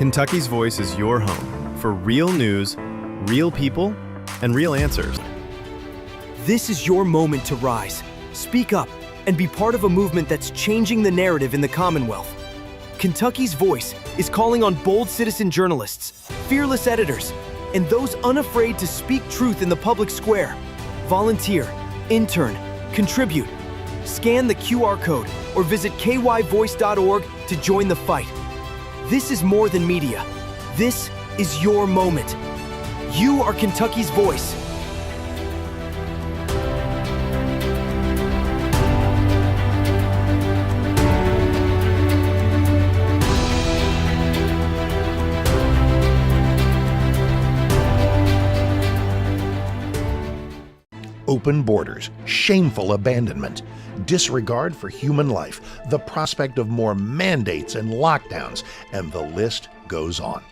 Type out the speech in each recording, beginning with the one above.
Kentucky's Voice is your home for real news, real people, and real answers. This is your moment to rise, speak up, and be part of a movement that's changing the narrative in the Commonwealth. Kentucky's Voice is calling on bold citizen journalists, fearless editors, and those unafraid to speak truth in the public square. Volunteer, intern, contribute. Scan the QR code or visit kyvoice.org to join the fight. This is more than media. This is your moment. You are Kentucky's voice. Open borders, shameful abandonment, disregard for human life, the prospect of more mandates and lockdowns, and the list goes on.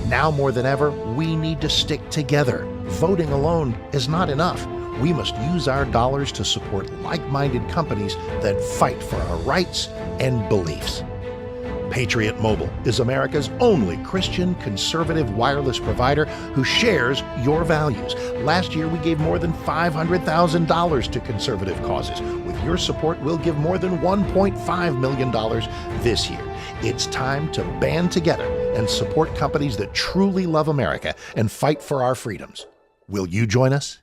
Now more than ever, we need to stick together. Voting alone is not enough. We must use our dollars to support like-minded companies that fight for our rights and beliefs. Patriot Mobile is America's only Christian conservative wireless provider who shares your values. Last year, we gave more than $500,000 to conservative causes. With your support, we'll give more than $1.5 million this year. It's time to band together and support companies that truly love America and fight for our freedoms. Will you join us?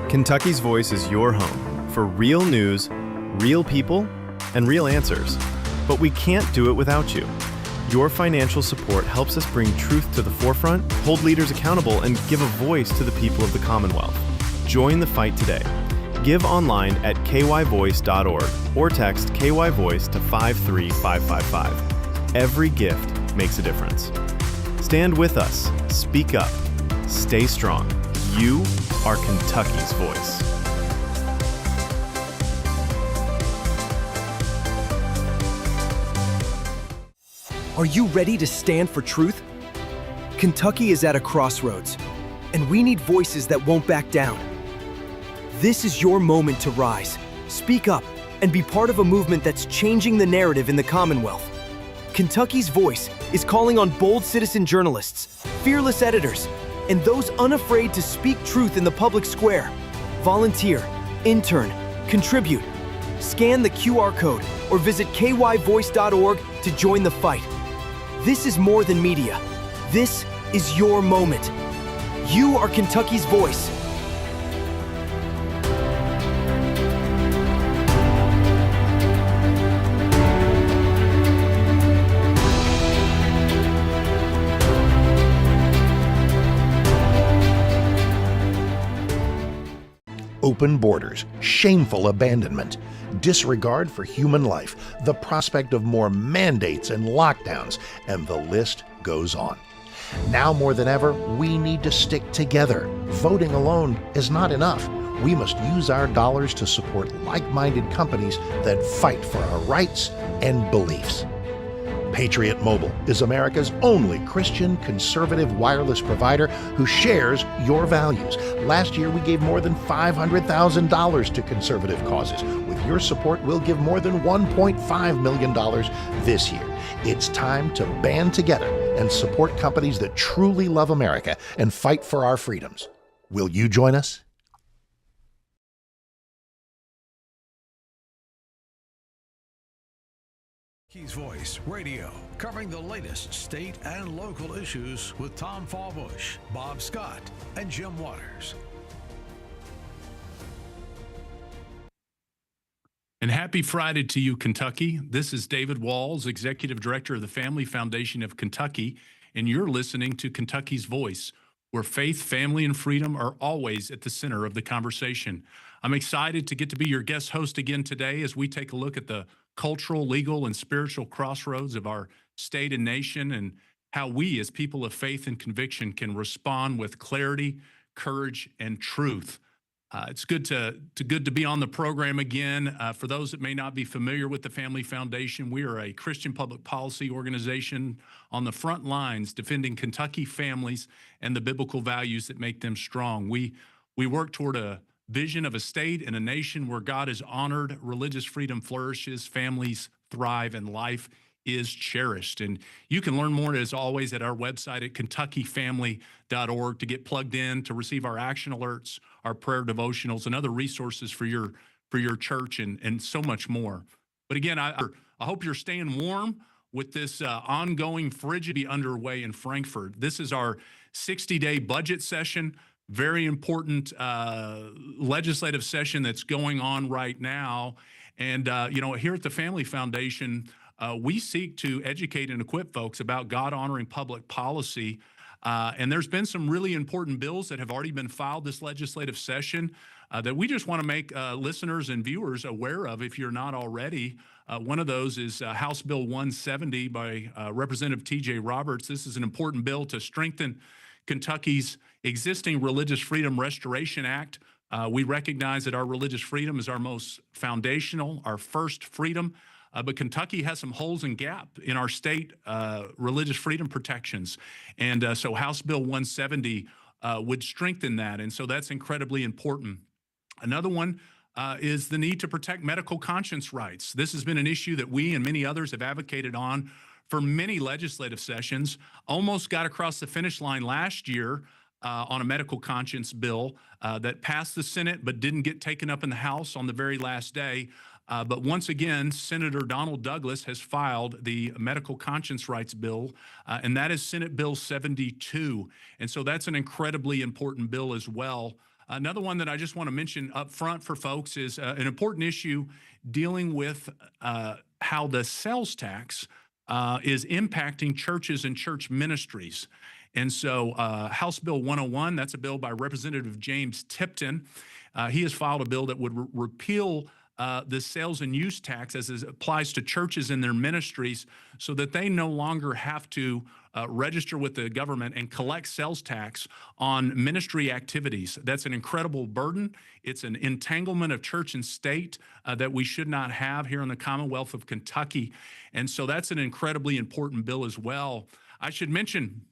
Kentucky's Voice is your home for real news, real people, and real answers. But we can't do it without you. Your financial support helps us bring truth to the forefront, hold leaders accountable, and give a voice to the people of the Commonwealth. Join the fight today. Give online at kyvoice.org or text KYVoice to 53555. Every gift makes a difference. Stand with us, speak up, stay strong. You are Kentucky's voice. Are you ready to stand for truth? Kentucky is at a crossroads, and we need voices that won't back down. This is your moment to rise, speak up, and be part of a movement that's changing the narrative in the Commonwealth. Kentucky's Voice is calling on bold citizen journalists, fearless editors, and those unafraid to speak truth in the public square. Volunteer, intern, contribute. Scan the QR code or visit kyvoice.org to join the fight. This is more than media. This is your moment. You are Kentucky's voice. Open borders, shameful abandonment, disregard for human life, the prospect of more mandates and lockdowns, and the list goes on. Now more than ever, we need to stick together. Voting alone is not enough. We must use our dollars to support like-minded companies that fight for our rights and beliefs. Patriot Mobile is America's only Christian conservative wireless provider who shares your values. Last year, we gave more than $500,000 to conservative causes. With your support, we'll give more than $1.5 million this year. It's time to band together and support companies that truly love America and fight for our freedoms. Will you join us? Kentucky's Voice Radio, covering the latest state and local issues with Tom Fallbush, Bob Scott, and Jim Waters. And happy Friday to you, Kentucky. This is David Walls, Executive Director of the Family Foundation of Kentucky, and you're listening to Kentucky's Voice, where faith, family, and freedom are always at the center of the conversation. I'm excited to get to be your guest host again today as we take a look at the cultural, legal, and spiritual crossroads of our state and nation, and how we as people of faith and conviction can respond with clarity, courage, and truth. It's good to be on the program again. For those that may not be familiar with the Family Foundation, we are a Christian public policy organization on the front lines defending Kentucky families and the biblical values that make them strong. We work toward a vision of a state and a nation where God is honored, religious freedom flourishes, families thrive, and life is cherished. And you can learn more, as always, at our website at kentuckyfamily.org to get plugged in, to receive our action alerts, our prayer devotionals, and other resources for your church, and so much more. But again, I hope you're staying warm with this ongoing frigidity underway in Frankfurt. This is our 60-day budget session. Very important legislative session that's going on right now. And, here at the Family Foundation, we seek to educate and equip folks about God-honoring public policy. And there's been some really important bills that have already been filed this legislative session that we just want to make listeners and viewers aware of if you're not already. One of those is House Bill 170 by Representative T.J. Roberts. This is an important bill to strengthen Kentucky's existing Religious Freedom Restoration Act. We recognize that our religious freedom is our most foundational, our first freedom. But Kentucky has some holes and gap in our state religious freedom protections. And so House Bill 170 would strengthen that. And so that's incredibly important. Another one is the need to protect medical conscience rights. This has been an issue that we and many others have advocated on for many legislative sessions. Almost got across the finish line last year on a medical conscience bill that passed the Senate but didn't get taken up in the House on the very last day. But once again, Senator Donald Douglas has filed the medical conscience rights bill, and that is Senate Bill 72. And so that's an incredibly important bill as well. Another one that I just want to mention up front for folks is an important issue dealing with how the sales tax is impacting churches and church ministries. And so House Bill 101, that's a bill by Representative James Tipton. He has filed a bill that would repeal the sales and use tax as it applies to churches and their ministries so that they no longer have to register with the government and collect sales tax on ministry activities. That's an incredible burden. It's an entanglement of church and state that we should not have here in the Commonwealth of Kentucky. And so that's an incredibly important bill as well. I should mention,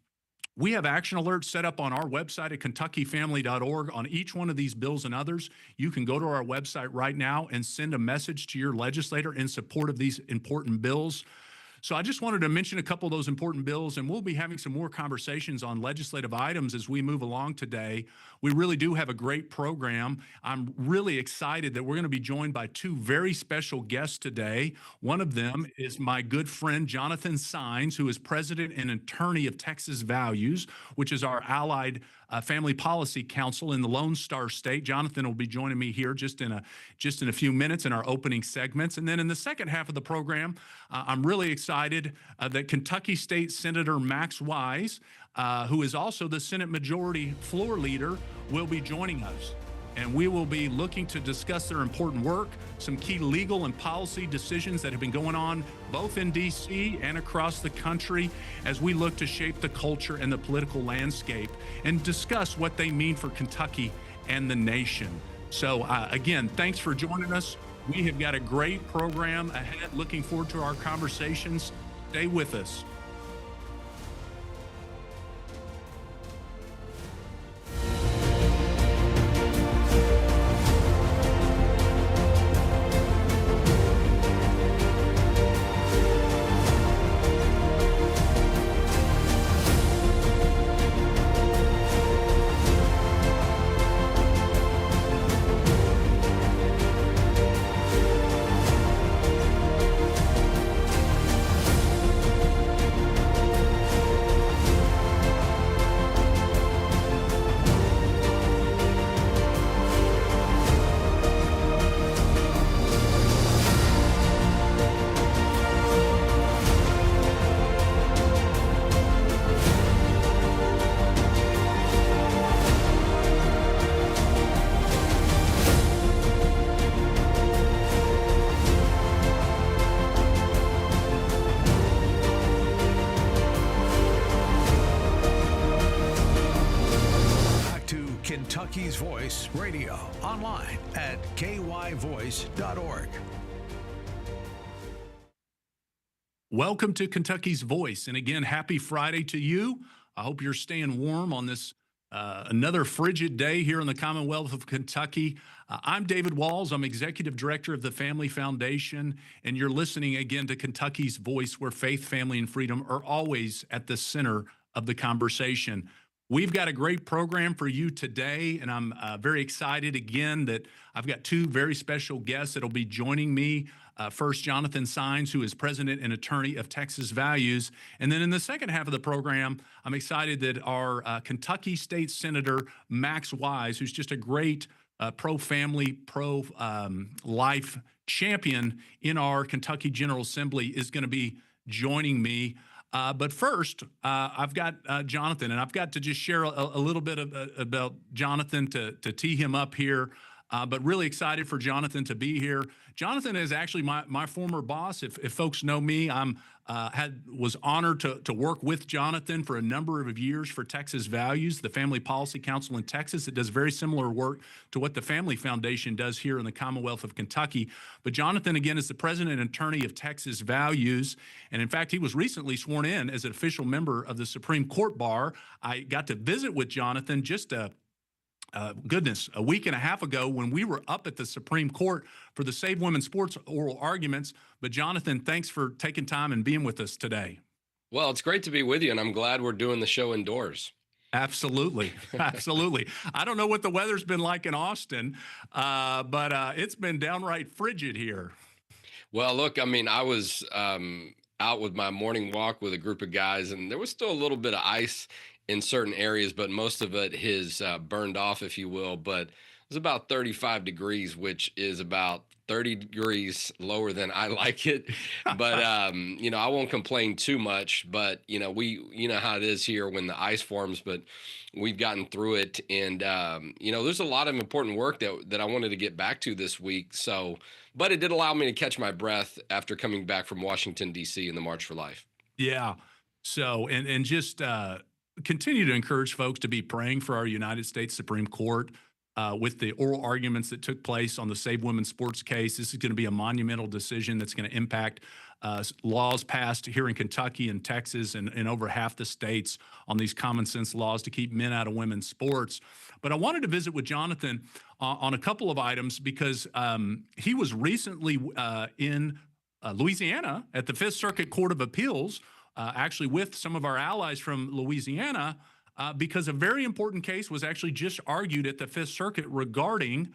we have action alerts set up on our website at kentuckyfamily.org on each one of these bills and others. You can go to our website right now and send a message to your legislator in support of these important bills. So I just wanted to mention a couple of those important bills, and we'll be having some more conversations on legislative items as we move along today. We really do have a great program. I'm really excited that we're going to be joined by two very special guests today. One of them is my good friend, Jonathan Saenz, who is president and attorney of Texas Values, which is our allied Family Policy Council in the Lone Star State. Jonathan will be joining me here just in a few minutes in our opening segments. And then in the second half of the program, I'm really excited that Kentucky State Senator Max Wise, who is also the Senate Majority Floor Leader, will be joining us. And we will be looking to discuss their important work, some key legal and policy decisions that have been going on both in D.C. and across the country as we look to shape the culture and the political landscape and discuss what they mean for Kentucky and the nation. So again, thanks for joining us. We have got a great program ahead. Looking forward to our conversations. Stay with us. Kentucky's Voice Radio, online at kyvoice.org. Welcome to Kentucky's Voice. And again, happy Friday to you. I hope you're staying warm on this another frigid day here in the Commonwealth of Kentucky. I'm David Walls. I'm Executive Director of the Family Foundation, and you're listening again to Kentucky's Voice, where faith, family, and freedom are always at the center of the conversation. We've got a great program for you today, and I'm very excited again that I've got two very special guests that will be joining me. First, Jonathan Sines, who is president and attorney of Texas Values. And then in the second half of the program, I'm excited that our Kentucky State Senator, Max Wise, who's just a great pro-family, pro-life champion in our Kentucky General Assembly, is going to be joining me. But first, I've got Jonathan, and I've got to just share a little bit about Jonathan to tee him up here. But really excited for Jonathan to be here. Jonathan is actually my former boss. If folks know me, was honored to work with Jonathan for a number of years for Texas Values, the Family Policy Council in Texas. It does very similar work to what the Family Foundation does here in the Commonwealth of Kentucky. But Jonathan, again, is the president and attorney of Texas Values. And in fact, he was recently sworn in as an official member of the Supreme Court Bar. I got to visit with Jonathan just a week and a half ago when we were up at the Supreme Court for the Save Women's Sports oral arguments. But Jonathan, thanks for taking time and being with us today. Well, it's great to be with you, and I'm glad we're doing the show indoors. Absolutely. Absolutely. I don't know what the weather's been like in Austin, but it's been downright frigid here. Well, look, I mean, I was out with my morning walk with a group of guys, and there was still a little bit of ice in certain areas, but most of it has burned off, if you will. But it was about 35 degrees, which is about 30 degrees lower than I like it. But, I won't complain too much. But, you know how it is here when the ice forms, but we've gotten through it. And, there's a lot of important work that I wanted to get back to this week. But it did allow me to catch my breath after coming back from Washington, D.C. in the March for Life. Yeah. So, and just, continue to encourage folks to be praying for our United States Supreme Court with the oral arguments that took place on the Save Women's Sports case. This is going to be a monumental decision that's going to impact laws passed here in Kentucky and Texas and over half the states on these common sense laws to keep men out of women's sports. But I wanted to visit with Jonathan on a couple of items because he was recently in Louisiana at the Fifth Circuit Court of Appeals, actually with some of our allies from Louisiana, because a very important case was actually just argued at the Fifth Circuit regarding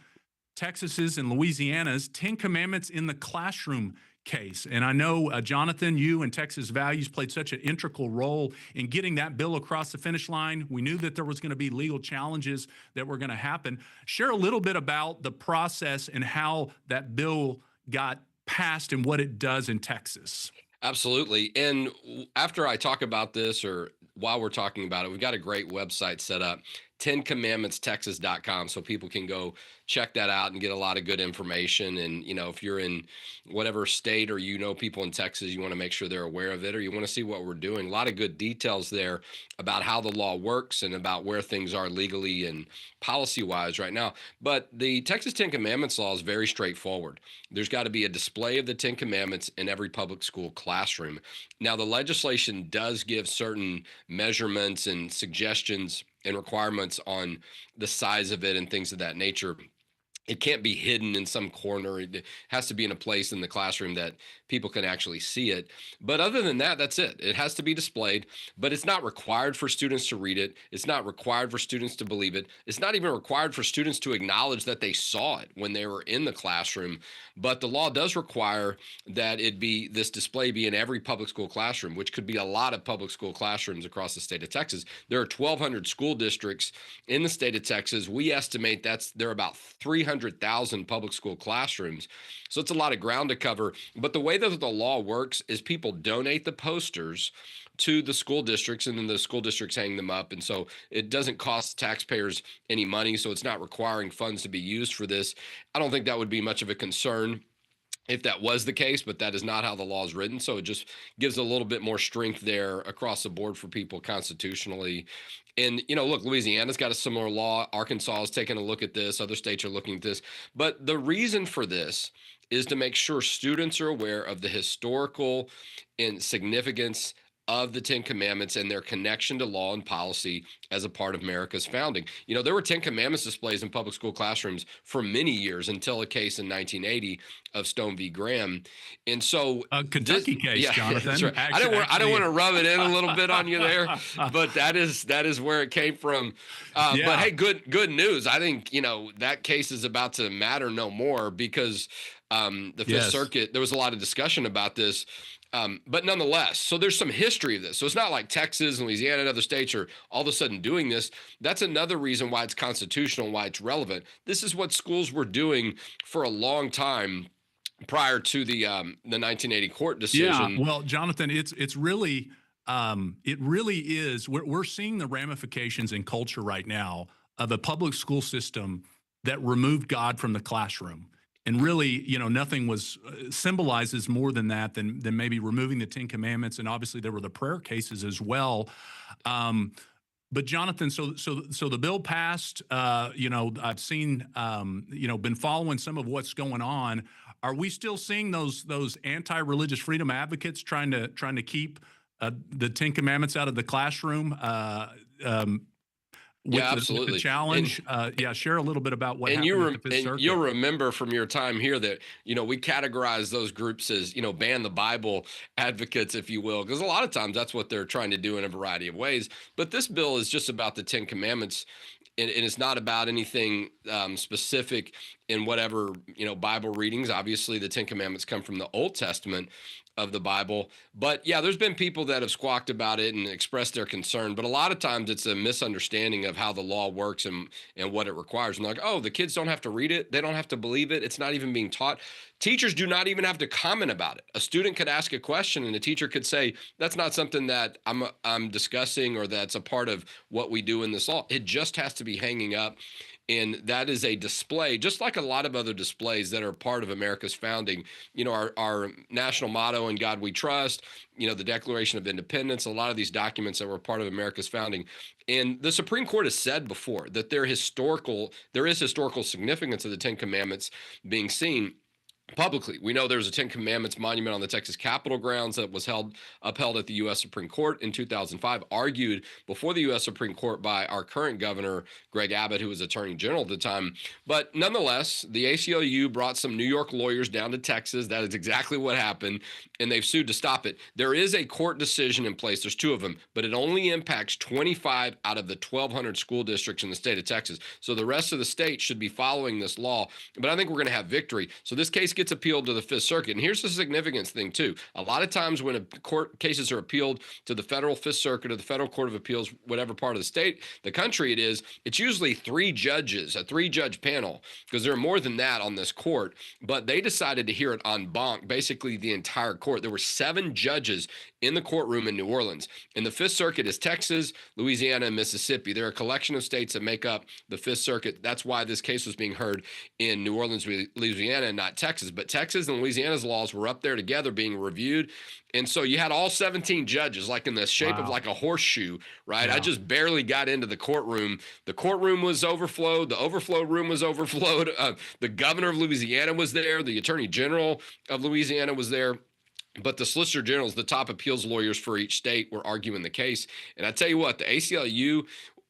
Texas's and Louisiana's 10 Commandments in the classroom case. And I know, Jonathan, you and Texas Values played such an integral role in getting that bill across the finish line. We knew that there was going to be legal challenges that were going to happen. Share a little bit about the process and how that bill got passed and what it does in Texas. Absolutely. And after I talk about this, or while we're talking about it, we've got a great website set up, 10commandmentstexas.com, so people can go check that out and get a lot of good information. And, if you're in whatever state or people in Texas, you want to make sure they're aware of it, or you want to see what we're doing. A lot of good details there about how the law works and about where things are legally and policy-wise right now. But the Texas 10 Commandments law is very straightforward. There's got to be a display of the 10 Commandments in every public school classroom. Now, the legislation does give certain measurements and suggestions and requirements on the size of it and things of that nature. It can't be hidden in some corner. It has to be in a place in the classroom that people can actually see it. But other than that, that's it. It has to be displayed, but it's not required for students to read it. It's not required for students to believe it. It's not even required for students to acknowledge that they saw it when they were in the classroom. But the law does require that this display be in every public school classroom, which could be a lot of public school classrooms across the state of Texas. There are 1,200 school districts in the state of Texas. We estimate there are about 300,000 public school classrooms. So it's a lot of ground to cover. But the way that the law works is people donate the posters to the school districts, and then the school districts hang them up. And so it doesn't cost taxpayers any money. So it's not requiring funds to be used for this. I don't think that would be much of a concern. if that was the case, but that is not how the law is written. So it just gives a little bit more strength there across the board for people constitutionally. And, look, Louisiana's got a similar law. Arkansas is taking a look at this. Other states are looking at this. But the reason for this is to make sure students are aware of the historical and significance of the Ten Commandments and their connection to law and policy as a part of America's founding. There were Ten Commandments displays in public school classrooms for many years until a case in 1980 of Stone v. Graham. And so a Kentucky case, yeah, Jonathan. That's right. I don't want to rub it in a little bit on you there, but that is where it came from. But hey, good news. I think, that case is about to matter no more because the Fifth Circuit, there was a lot of discussion about this. But nonetheless, so there's some history of this. So it's not like Texas and Louisiana and other states are all of a sudden doing this. That's another reason why it's constitutional, why it's relevant. This is what schools were doing for a long time prior to the 1980 court decision. Yeah, well, Jonathan, it's really it really is. We're seeing the ramifications in culture right now of a public school system that removed God from the classroom. And really, nothing was symbolizes more than that than maybe removing the Ten Commandments. And obviously, there were the prayer cases as well. But Jonathan, so the bill passed. I've seen, been following some of what's going on. Are we still seeing those anti-religious freedom advocates trying to keep the Ten Commandments out of the classroom? With absolutely. The challenge. Share a little bit about what happened at the Fifth Circuit. You'll remember from your time here that, we categorize those groups as, ban the Bible advocates, if you will, because a lot of times that's what they're trying to do in a variety of ways. But this bill is just about the Ten Commandments, and it's not about anything specific in whatever, Bible readings. Obviously, the Ten Commandments come from the Old Testament of the Bible. But yeah, there's been people that have squawked about it and expressed their concern, but a lot of times it's a misunderstanding of how the law works and what it requires. And like, oh, the kids don't have to read it. They don't have to believe it. It's not even being taught. Teachers do not even have to comment about it. A student could ask a question and the teacher could say, that's not something that I'm discussing or that's a part of what we do in this law. It just has to be hanging up. And that is a display, just like a lot of other displays that are part of America's founding. Our national motto, "In God We Trust," the Declaration of Independence, a lot of these documents that were part of America's founding. And the Supreme Court has said before that there is historical significance of the Ten Commandments being seen publicly. We know there's a Ten Commandments monument on the Texas Capitol grounds that was upheld at the U.S. Supreme Court in 2005, argued before the U.S. Supreme Court by our current governor, Greg Abbott, who was Attorney General at the time. But nonetheless, the ACLU brought some New York lawyers down to Texas. That is exactly what happened, and they've sued to stop it. There is a court decision in place. There's two of them, but it only impacts 25 out of the 1,200 school districts in the state of Texas. So the rest of the state should be following this law. But I think we're going to have victory. So this case gets appealed to the Fifth Circuit. And here's the significance thing, too. A lot of times when court cases are appealed to the federal Fifth Circuit or the federal Court of Appeals, whatever part of the state, the country it is, it's usually three judges, a three-judge panel, because there are more than that on this court. But they decided to hear it en banc, basically the entire court. There were 7 judges in the courtroom in New Orleans. And the Fifth Circuit is Texas, Louisiana, and Mississippi. There are a collection of states that make up the Fifth Circuit. That's why this case was being heard in New Orleans, Louisiana, and not Texas. But Texas and Louisiana's laws were up there together being reviewed. And so you had all 17 judges, like in the shape of like a horseshoe, right? Yeah. I just barely got into the courtroom. The courtroom was overflowed. The overflow room was overflowed. The governor of Louisiana was there. The attorney general of Louisiana was there. But the Solicitor Generals, the top appeals lawyers for each state, were arguing the case. And I tell you what, the ACLU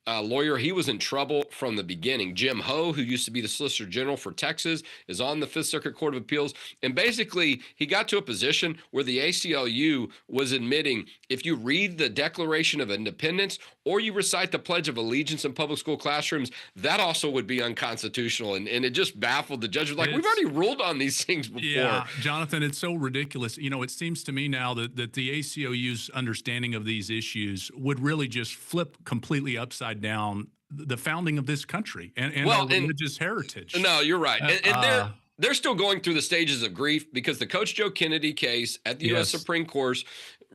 lawyer, he was in trouble from the beginning. Jim Ho, who used to be the Solicitor General for Texas, is on the Fifth Circuit Court of Appeals. And basically, he got to a position where the ACLU was admitting if you read the Declaration of Independence or you recite the Pledge of Allegiance in public school classrooms, that also would be unconstitutional. And it just baffled the judges. Like, we've already ruled on these things before. Yeah, Jonathan, it's so ridiculous. It seems to me now that the ACLU's understanding of these issues would really just flip completely upside down the founding of this country and our religious heritage. No, you're right. And they're still going through the stages of grief because the Coach Joe Kennedy case at the U.S. Supreme Court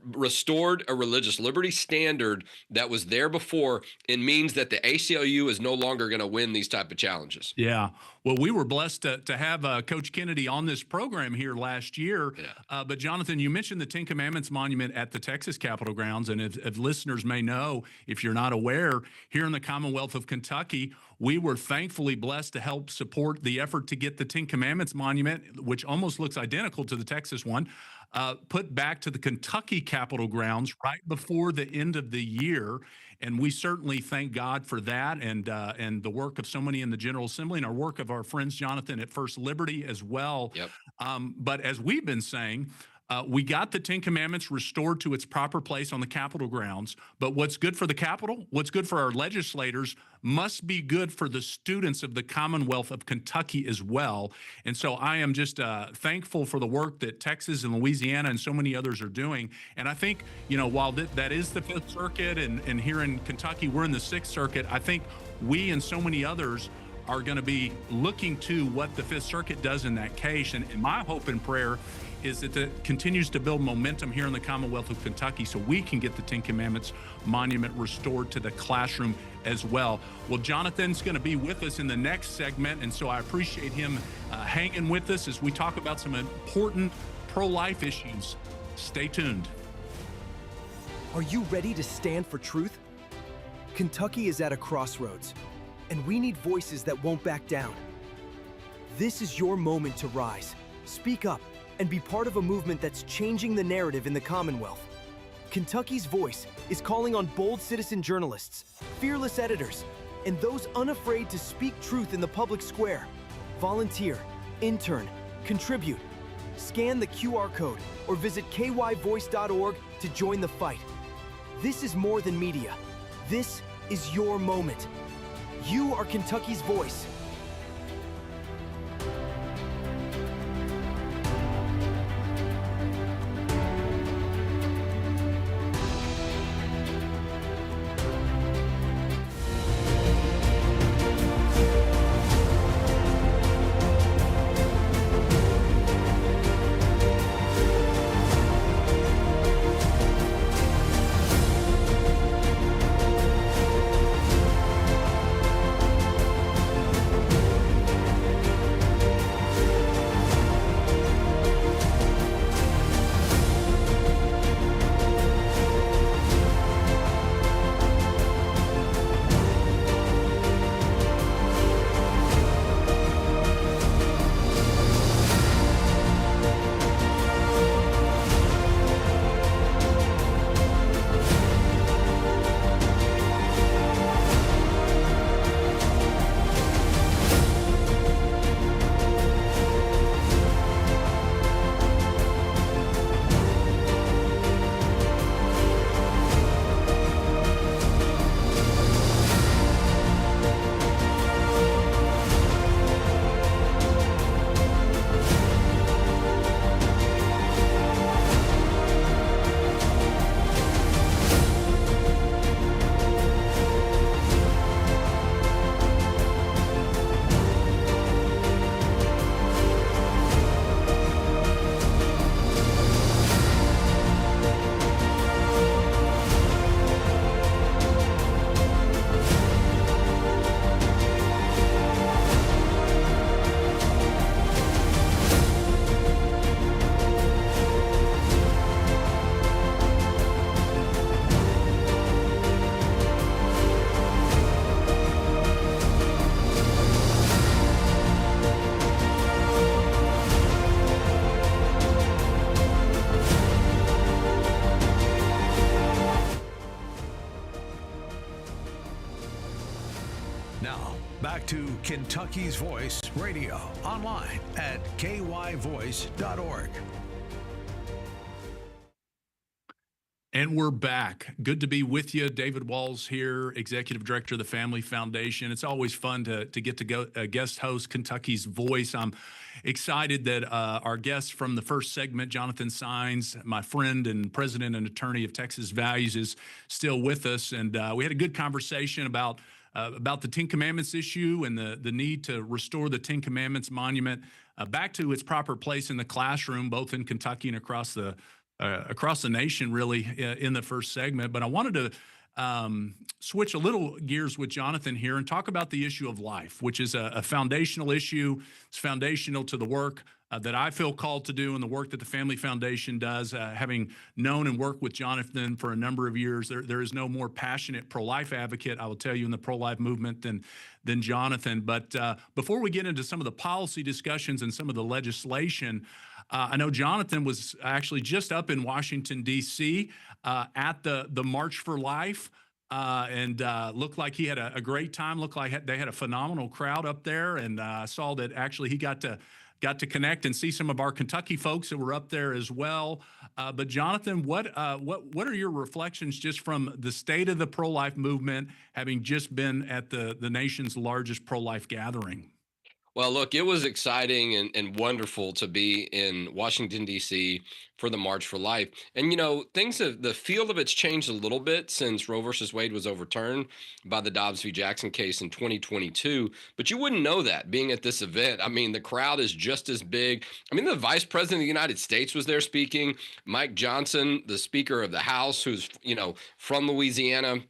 restored a religious liberty standard that was there before, and means that the ACLU is no longer going to win these type of challenges. Yeah. Well, we were blessed to have Coach Kennedy on this program here last year. Yeah. But Jonathan, you mentioned the Ten Commandments Monument at the Texas Capitol grounds. And if listeners may know, if you're not aware, here in the Commonwealth of Kentucky, we were thankfully blessed to help support the effort to get the Ten Commandments Monument, which almost looks identical to the Texas one, put back to the Kentucky Capitol grounds right before the end of the year. And we certainly thank God for that, and the work of so many in the General Assembly, and our work of our friends, Jonathan, at First Liberty as well. Yep. But as we've been saying, we got the Ten Commandments restored to its proper place on the Capitol grounds. But what's good for the Capitol, what's good for our legislators, must be good for the students of the Commonwealth of Kentucky as well. And so I am just thankful for the work that Texas and Louisiana and so many others are doing. And I think, while that is the Fifth Circuit, and here in Kentucky, we're in the Sixth Circuit, I think we and so many others are going to be looking to what the Fifth Circuit does in that case. And my hope and prayer is that it continues to build momentum here in the Commonwealth of Kentucky so we can get the Ten Commandments Monument restored to the classroom as well. Well, Jonathan's going to be with us in the next segment, and so I appreciate him hanging with us as we talk about some important pro-life issues. Stay tuned. Are you ready to stand for truth? Kentucky is at a crossroads, and we need voices that won't back down. This is your moment to rise, speak up, and be part of a movement that's changing the narrative in the Commonwealth. Kentucky's Voice is calling on bold citizen journalists, fearless editors, and those unafraid to speak truth in the public square. Volunteer, intern, contribute. Scan the QR code or visit kyvoice.org to join the fight. This is more than media. This is your moment. You are Kentucky's voice. Now, back to Kentucky's Voice Radio, online at kyvoice.org. And we're back. Good to be with you. David Walls here, Executive Director of the Family Foundation. It's always fun to get to go guest host Kentucky's Voice. I'm excited that our guest from the first segment, Jonathan Sines, my friend and president and attorney of Texas Values, is still with us. And we had a good conversation about the Ten Commandments issue and the need to restore the Ten Commandments Monument back to its proper place in the classroom, both in Kentucky and across the across the nation, really, in the first segment. But I wanted to switch a little gears with Jonathan here and talk about the issue of life, which is a foundational issue. It's foundational to the work that I feel called to do and the work that the Family Foundation does. Having known and worked with Jonathan for a number of years, there is no more passionate pro-life advocate, I will tell you, in the pro-life movement than Jonathan. But before we get into some of the policy discussions and some of the legislation, I know Jonathan was actually just up in Washington, D.C. At the March for Life. And looked like he had a great time. Looked like they had a phenomenal crowd up there, and I saw that actually he got to connect and see some of our Kentucky folks that were up there as well. But Jonathan, what are your reflections just from the state of the pro-life movement, having just been at the nation's largest pro-life gathering? Well, look, it was exciting and wonderful to be in Washington, D.C. for the March for Life. And, the field of it's changed a little bit since Roe versus Wade was overturned by the Dobbs v. Jackson case in 2022. But you wouldn't know that being at this event. I mean, the crowd is just as big. I mean, the Vice President of the United States was there speaking. Mike Johnson, the Speaker of the House, who's, from Louisiana,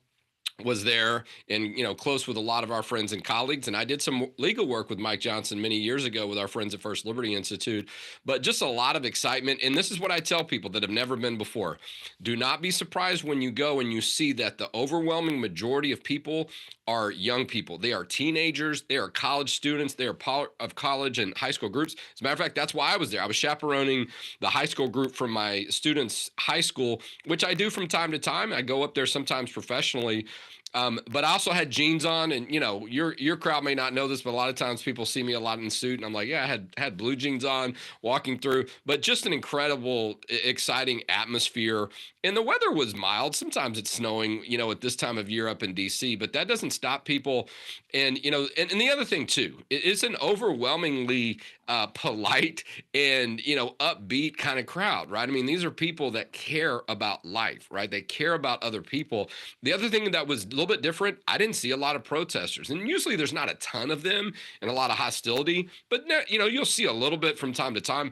was there and close with a lot of our friends and colleagues. And I did some legal work with Mike Johnson many years ago with our friends at First Liberty Institute. But just a lot of excitement. And this is what I tell people that have never been before: do not be surprised when you go and you see that the overwhelming majority of people are young people. They are teenagers, they are college students, they are part of college and high school groups. As a matter of fact, that's why I was there. I was chaperoning the high school group from my students' high school, which I do from time to time. I go up there sometimes professionally. But I also had jeans on, and your crowd may not know this, but a lot of times people see me a lot in suit, and I'm like, yeah, I had blue jeans on walking through, but just an incredible, exciting atmosphere. And the weather was mild. Sometimes it's snowing, at this time of year up in DC, but that doesn't stop people. And, and the other thing too, it's an overwhelmingly polite and, upbeat kind of crowd, right? I mean, these are people that care about life, right? They care about other people. The other thing that was a little bit different, I didn't see a lot of protesters, and usually there's not a ton of them and a lot of hostility, but you'll see a little bit from time to time.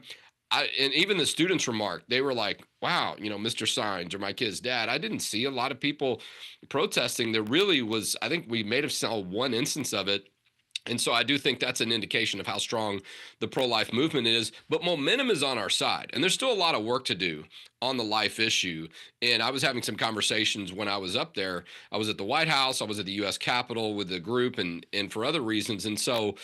And even the students remarked, they were like, wow, Mr. Signs or my kid's dad. I didn't see a lot of people protesting. There really was, I think we may have saw one instance of it. And so I do think that's an indication of how strong the pro-life movement is. But momentum is on our side. And there's still a lot of work to do on the life issue. And I was having some conversations when I was up there. I was at the White House. I was at the U.S. Capitol with the group and for other reasons. And so,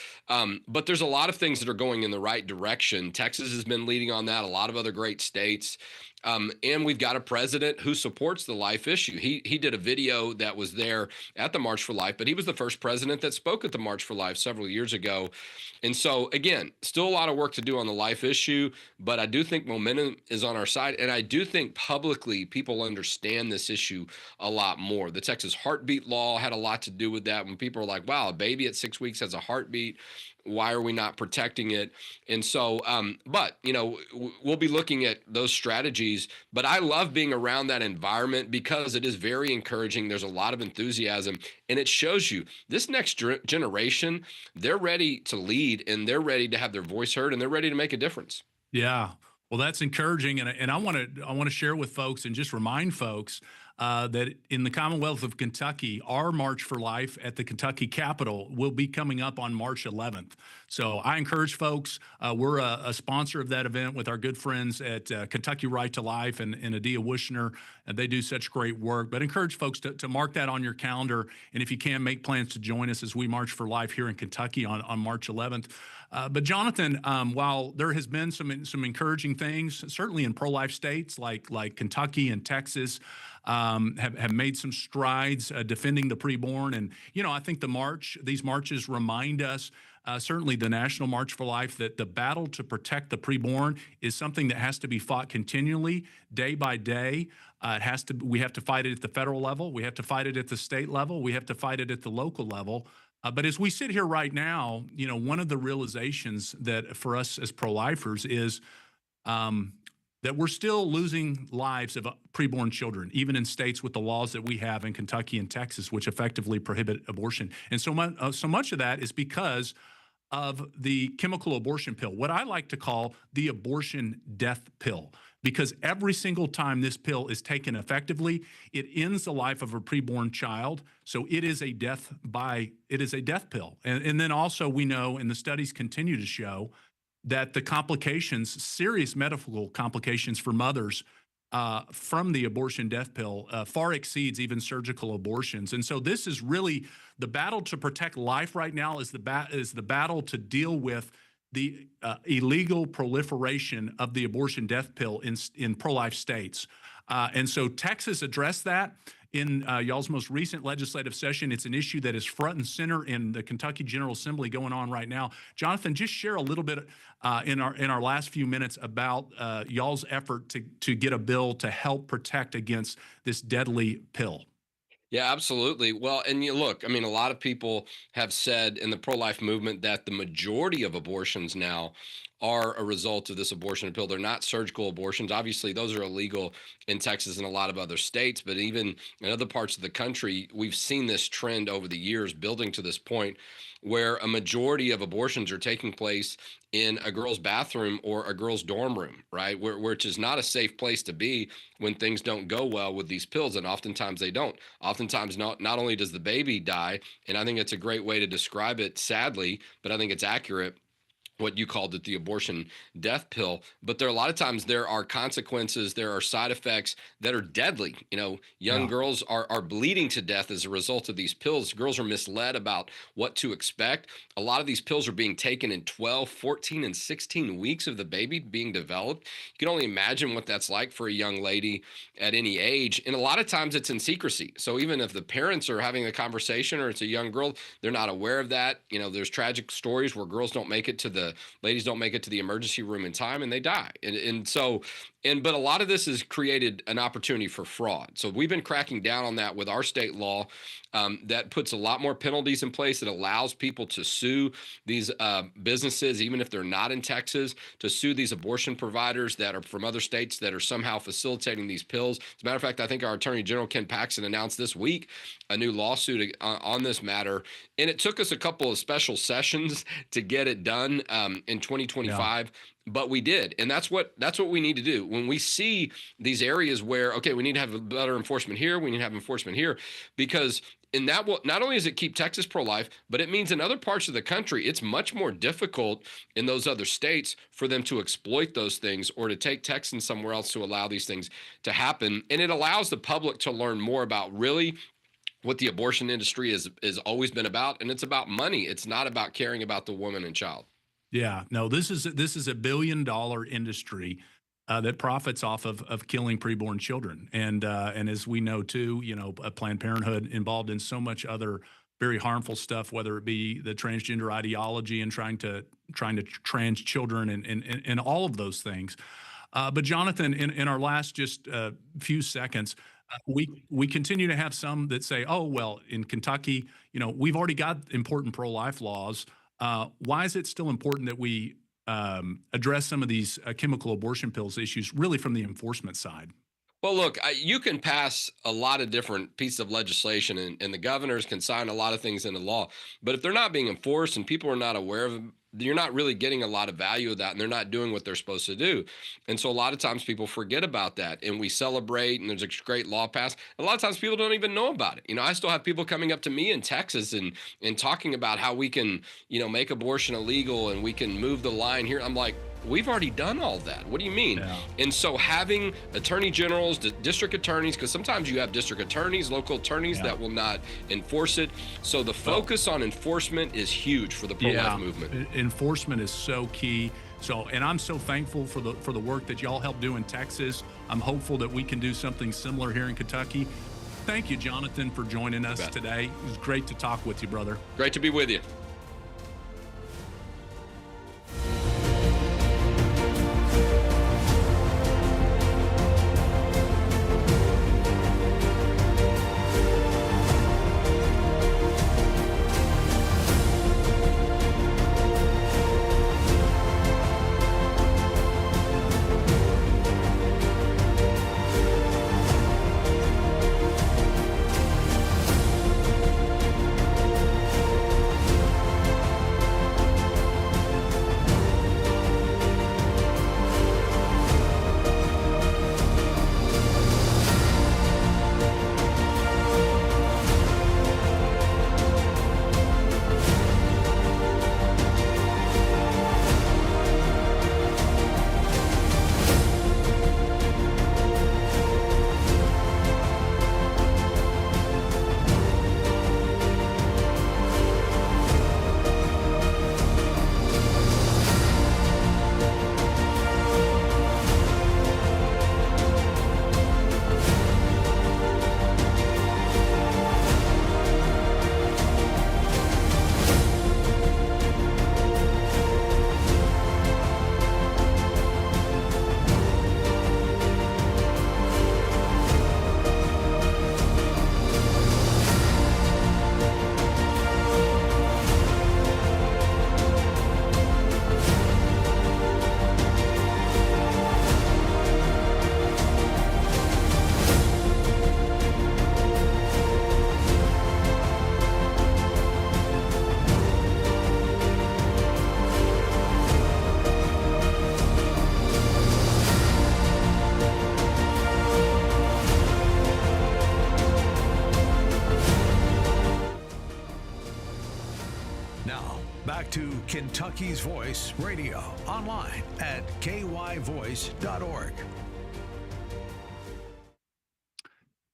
but there's a lot of things that are going in the right direction. Texas has been leading on that. A lot of other great states. And we've got a president who supports the life issue. He did a video that was there at the March for Life, but he was the first president that spoke at the March for Life several years ago. And so, again, still a lot of work to do on the life issue, but I do think momentum is on our side. And I do think publicly people understand this issue a lot more. The Texas heartbeat law had a lot to do with that. When people are like, wow, a baby at 6 weeks has a heartbeat. Why are we not protecting it? And so, but, we'll be looking at those strategies. But I love being around that environment because it is very encouraging. There's a lot of enthusiasm, and it shows you this next generation, they're ready to lead, and they're ready to have their voice heard, and they're ready to make a difference. Yeah. Well, that's encouraging. And I want to share with folks and just remind folks that in the Commonwealth of Kentucky, our March for Life at the Kentucky Capitol will be coming up on March 11th. So I encourage folks, we're a sponsor of that event with our good friends at Kentucky Right to Life and Adia Wushner. And they do such great work, but encourage folks to mark that on your calendar. And if you can, make plans to join us as we March for Life here in Kentucky on March 11th. But Jonathan, while there has been some encouraging things, certainly in pro-life states like Kentucky and Texas, have made some strides defending the preborn. And, I think these marches remind us, certainly the National March for Life, that the battle to protect the preborn is something that has to be fought continually, day by day. We have to fight it at the federal level. We have to fight it at the state level. We have to fight it at the local level. But as we sit here right now, one of the realizations that for us as pro-lifers is that we're still losing lives of preborn children, even in states with the laws that we have in Kentucky and Texas, which effectively prohibit abortion. And so much of that is because of the chemical abortion pill, what I like to call the abortion death pill. because every single time this pill is taken effectively, it ends the life of a preborn child. So it is a death pill. And then also we know, and the studies continue to show, that the complications, serious medical complications for mothers from the abortion death pill far exceeds even surgical abortions. And so this is really the battle to protect life right now is the battle to deal with the illegal proliferation of the abortion death pill in pro-life states. And so Texas addressed that in y'all's most recent legislative session. It's an issue that is front and center in the Kentucky General Assembly going on right now. Jonathan, just share a little bit in our last few minutes about y'all's effort to get a bill to help protect against this deadly pill. Yeah, absolutely. Well, and you look, I mean, a lot of people have said in the pro-life movement that the majority of abortions now are a result of this abortion pill. They're not surgical abortions. Obviously, those are illegal in Texas and a lot of other states, but even in other parts of the country, we've seen this trend over the years building to this point where a majority of abortions are taking place in a girl's bathroom or a girl's dorm room, right? Which is not a safe place to be when things don't go well with these pills. And oftentimes they don't. Oftentimes, not only does the baby die, and I think it's a great way to describe it, sadly, but I think it's accurate, what you called it, the abortion death pill. But there are a lot of times there are consequences, there are side effects that are deadly. You know, young girls are bleeding to death as a result of these pills. Girls are misled about what to expect. A lot of these pills are being taken in 12, 14, and 16 weeks of the baby being developed. You can only imagine what that's like for a young lady at any age. And a lot of times it's in secrecy. So even if the parents are having a conversation or it's a young girl, they're not aware of that. You know, there's tragic stories where girls don't make it to ladies don't make it to the emergency room in time and they die. But a lot of this has created an opportunity for fraud. So we've been cracking down on that with our state law that puts a lot more penalties in place. That allows people to sue these businesses, even if they're not in Texas, to sue these abortion providers that are from other states that are somehow facilitating these pills. As a matter of fact, I think our Attorney General, Ken Paxton, announced this week a new lawsuit on this matter. And it took us a couple of special sessions to get it done in 2025. Yeah. But we did. And that's what we need to do. When we see these areas where, okay, we need to have better enforcement here, we need to have enforcement here, because and that will not only does it keep Texas pro-life, but it means in other parts of the country, it's much more difficult in those other states for them to exploit those things or to take Texans somewhere else to allow these things to happen. And it allows the public to learn more about really what the abortion industry is always been about. And it's about money. It's not about caring about the woman and child. Yeah, no, this is a $1 billion industry that profits off of killing preborn children, and as we know too, you know, Planned Parenthood involved in so much other very harmful stuff, whether it be the transgender ideology and trying to trans children and all of those things. But Jonathan, in our last just few seconds, we continue to have some that say, oh well, in Kentucky, you know, we've already got important pro-life laws. Why is it still important that we address some of these chemical abortion pills issues really from the enforcement side? Well, look, you can pass a lot of different pieces of legislation and the governors can sign a lot of things into law. But if they're not being enforced and people are not aware of them, you're not really getting a lot of value of that, and they're not doing what they're supposed to do. And so a lot of times people forget about that, and we celebrate, and there's a great law passed. A lot of times people don't even know about it. You know, I still have people coming up to me in Texas and talking about how we can, you know, make abortion illegal and we can move the line here. I'm like, we've already done all that. What do you mean? Yeah. And so having attorney generals, district attorneys, because sometimes you have district attorneys, local attorneys that will not enforce it. So the focus on enforcement is huge for the pro-life movement. Enforcement is so key. So, and I'm so thankful for the work that y'all help do in Texas. I'm hopeful that we can do something similar here in Kentucky. Thank you, Jonathan, for joining us today. It was great to talk with you, brother. Great to be with you. Back to Kentucky's Voice Radio, online at kyvoice.org.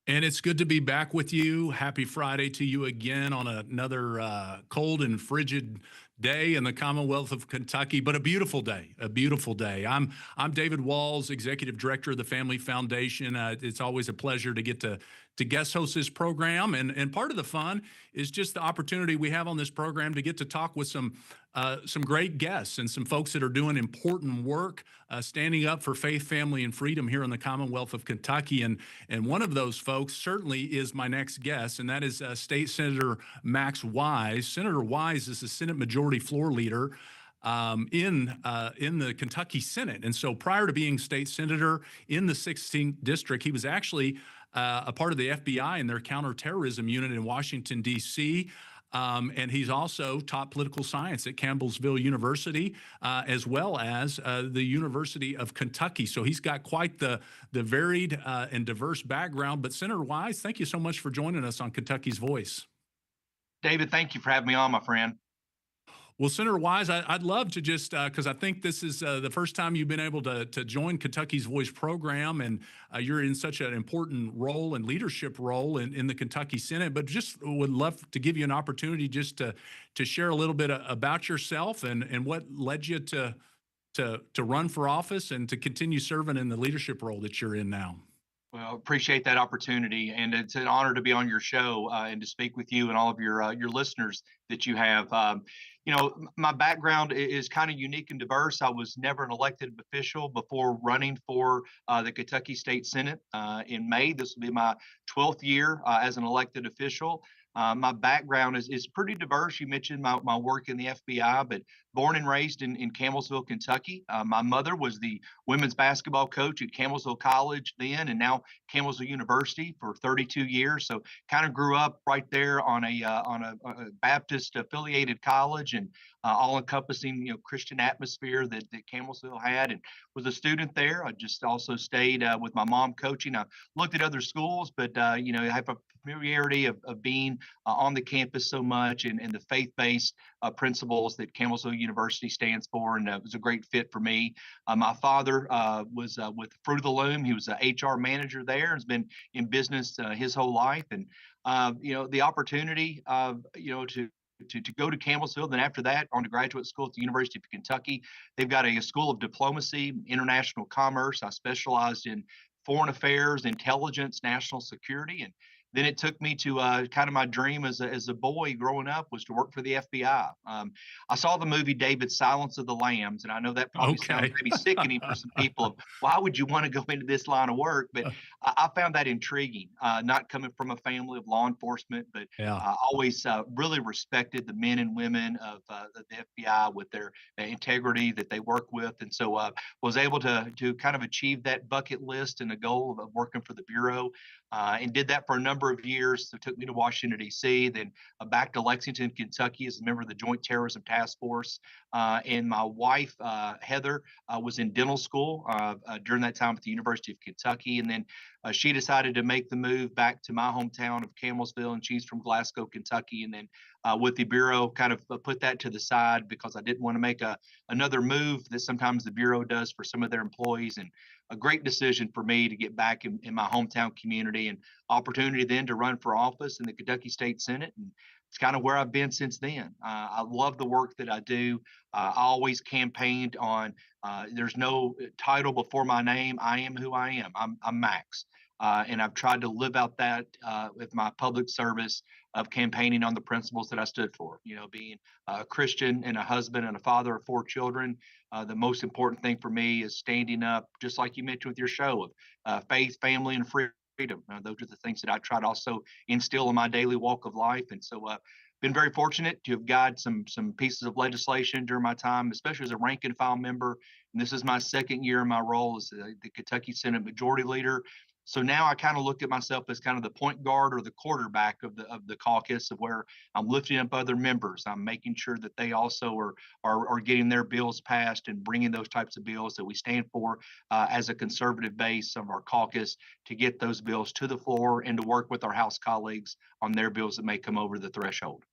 And it's good to be back with you. Happy Friday to you again on another cold and frigid day in the Commonwealth of Kentucky, but a beautiful day, a beautiful day. I'm David Walls, Executive Director of the Family Foundation. It's always a pleasure to get to guest host this program. And part of the fun is just the opportunity we have on this program to get to talk with some great guests and some folks that are doing important work, standing up for faith, family, and freedom here in the Commonwealth of Kentucky. And one of those folks certainly is my next guest, and that is State Senator Max Wise. Senator Wise is the Senate Majority Floor Leader in the Kentucky Senate. And so prior to being state senator in the 16th district, he was actually a part of the FBI and their counterterrorism unit in Washington, D.C., and he's also taught political science at Campbellsville University, as well as the University of Kentucky. So he's got quite the varied and diverse background. But Senator Wise, thank you so much for joining us on Kentucky's Voice. David, thank you for having me on, my friend. Well, Senator Wise, I'd love to just, because I think this is the first time you've been able to join Kentucky's Voice program, and you're in such an important role and leadership role in the Kentucky Senate, but just would love to give you an opportunity just to share a little bit about yourself and what led you to run for office and to continue serving in the leadership role that you're in now. Well, appreciate that opportunity, and it's an honor to be on your show and to speak with you and all of your listeners that you have. My background is kind of unique and diverse. I was never an elected official before running for the Kentucky State Senate in May. This will be my 12th year as an elected official. My background is pretty diverse. You mentioned my work in the FBI, but born and raised in Campbellsville, Kentucky. My mother was the women's basketball coach at Campbellsville College then, and now Campbellsville University for 32 years. So kind of grew up right there on a Baptist affiliated college, and all encompassing Christian atmosphere that Campbellsville had, and was a student there. I just also stayed with my mom coaching. I looked at other schools, but I have a familiarity of being on the campus so much, and the faith-based principles that Campbellsville University stands for, and it was a great fit for me. My father was with Fruit of the Loom. He was an HR manager there, has been in business his whole life, and the opportunity to go to Campbellsville. Then after that, on to graduate school at the University of Kentucky. They've got a school of diplomacy, international commerce. I specialized in foreign affairs, intelligence, national security, and then it took me to kind of my dream as a boy growing up was to work for the FBI. I saw the movie David, Silence of the Lambs, and I know that probably sounds maybe sickening for some people. Of why would you want to go into this line of work? But I found that intriguing. Not coming from a family of law enforcement, but I always really respected the men and women of the FBI with their integrity that they work with, and so was able to kind of achieve that bucket list and the goal of working for the Bureau. And did that for a number of years. So it took me to Washington, D.C., then back to Lexington, Kentucky as a member of the Joint Terrorism Task Force. And my wife, Heather, was in dental school during that time at the University of Kentucky. And then she decided to make the move back to my hometown of Campbellsville, and she's from Glasgow, Kentucky. And then with the Bureau, kind of put that to the side because I didn't want to make another move that sometimes the Bureau does for some of their employees. And a great decision for me to get back in my hometown community, and opportunity then to run for office in the Kentucky State Senate. And it's kind of where I've been since then. I love the work that I do. I always campaigned on there's no title before my name. I am who I am. I'm Max. And I've tried to live out that with my public service of campaigning on the principles that I stood for, being a Christian and a husband and a father of 4 children. The most important thing for me is standing up, just like you mentioned with your show, of faith, family, and freedom. Those are the things that I try to also instill in my daily walk of life. And so been very fortunate to have got some pieces of legislation during my time, especially as a rank and file member. And this is my second year in my role as the Kentucky Senate Majority Leader. So now I kind of look at myself as kind of the point guard or the quarterback of the caucus, of where I'm lifting up other members. I'm making sure that they also are getting their bills passed and bringing those types of bills that we stand for as a conservative base of our caucus, to get those bills to the floor and to work with our House colleagues on their bills that may come over the threshold.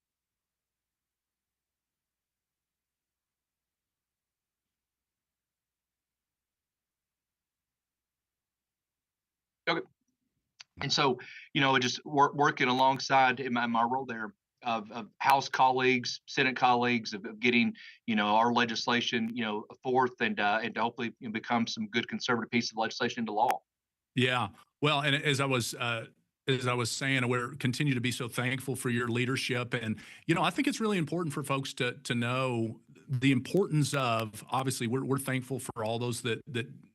And so, just working alongside in my role there of House colleagues, Senate colleagues, of getting, our legislation, forth and to hopefully become some good conservative piece of legislation into law. Yeah. Well, and as I was saying, we're continue to be so thankful for your leadership, and I think it's really important for folks to know the importance of. Obviously, we're thankful for all those that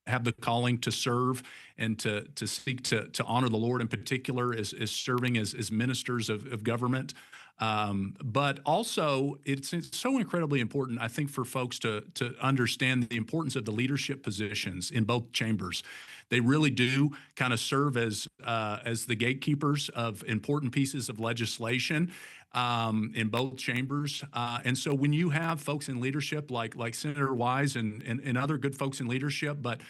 have the calling to serve and to seek to honor the Lord in particular as serving as ministers of government. But also, it's so incredibly important, I think, for folks to understand the importance of the leadership positions in both chambers. They really do kind of serve as the gatekeepers of important pieces of legislation in both chambers. And so when you have folks in leadership like Senator Wise and other good folks in leadership, but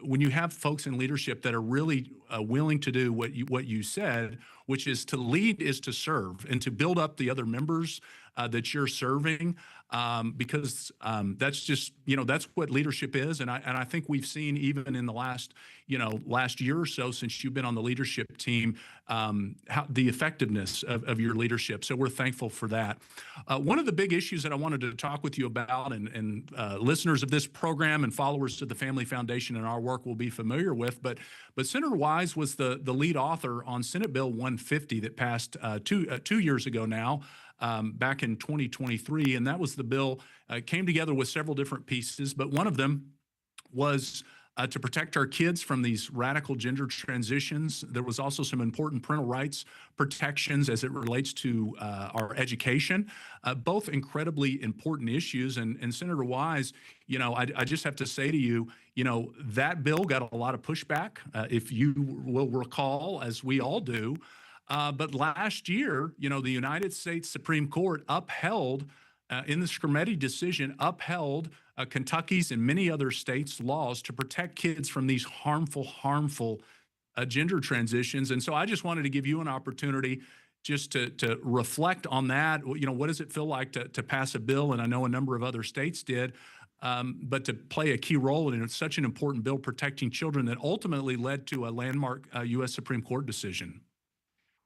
when you have folks in leadership that are really willing to do what you said, which is to lead is to serve and to build up the other members that you're serving, because that's just that's what leadership is, and I think we've seen even in the last year or so since you've been on the leadership team, how the effectiveness of your leadership. So we're thankful for that. One of the big issues that I wanted to talk with you about, and listeners of this program and followers of the Family Foundation and our work will be familiar with, but Senator Wise was the lead author on Senate Bill 150 that passed 2 years ago now. Back in 2023, and that was the bill came together with several different pieces, but one of them was to protect our kids from these radical gender transitions. There was also some important parental rights protections as it relates to our education, both incredibly important issues. And Senator Wise, I just have to say to you, that bill got a lot of pushback, if you will recall, as we all do. But last year, the United States Supreme Court upheld, in the Scarametti decision, upheld Kentucky's and many other states' laws to protect kids from these harmful gender transitions. And so I just wanted to give you an opportunity just to reflect on that. What does it feel like to pass a bill? And I know a number of other states did. But to play a key role in such an important bill protecting children that ultimately led to a landmark U.S. Supreme Court decision.